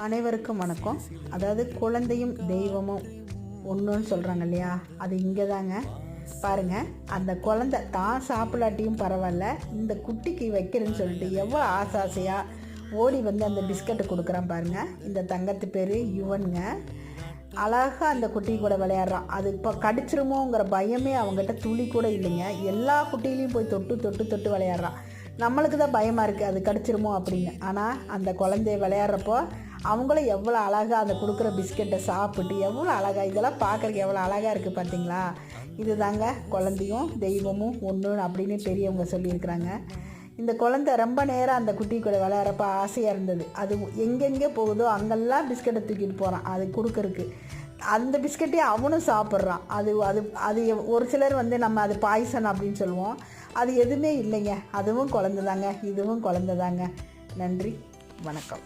அனைவருக்கும் வணக்கம். அதாவது குழந்தையும் தெய்வமும் ஒன்றுன்னு சொல்கிறாங்க இல்லையா, அது இங்கே தாங்க. பாருங்கள், அந்த குழந்தை தான் சாப்பிடாட்டியும் பரவாயில்ல, இந்த குட்டிக்கு வைக்கிறேன்னு சொல்லிட்டு எவ்வளோ ஆசையாக ஓடி வந்து அந்த பிஸ்கட்டை கொடுக்குறான் பாருங்கள். இந்த தங்கத்து பேர் யுவனுங்க. அழகாக அந்த குட்டி கூட விளையாடுறான். அது இப்போ கடிச்சிருமோங்கிற பயமே அவங்ககிட்ட துளி கூட இல்லைங்க. எல்லா குட்டியிலையும் போய் தொட்டு தொட்டு தொட்டு விளையாடுறான். நம்மளுக்கு தான் பயமாக இருக்குது அது கடிச்சிருமோ அப்படின்னு. ஆனால் அந்த குழந்தைய விளையாடுறப்போ அவங்களும் எவ்வளோ அழகாக அந்த கொடுக்குற பிஸ்கெட்டை சாப்பிட்டு எவ்வளோ அழகாக, இதெல்லாம் பார்க்குறக்கு எவ்வளோ அழகாக இருக்குது பார்த்தீங்களா. இது தாங்க குழந்தையும் தெய்வமும் ஒன்று அப்படின்னு பெரியவங்க சொல்லியிருக்கிறாங்க. இந்த குழந்தை ரொம்ப நேரம் அந்த குட்டி கூட விளையாடுறப்ப ஆசையாக இருந்தது. அது எங்கெங்கே போகுதோ அங்கெல்லாம் பிஸ்கெட்டை தூக்கிட்டு போகிறான் அது கொடுக்கறக்கு. அந்த பிஸ்கெட்டையே அவனும் சாப்பிட்றான். அது அது அது ஒரு சிலர் வந்து நம்ம அது பாய்சன் அப்படின்னு சொல்லுவோம். அது எதுவுமே இல்லைங்க. அதுவும் குழந்தை தாங்க, இதுவும் குழந்தை தாங்க. நன்றி, வணக்கம்.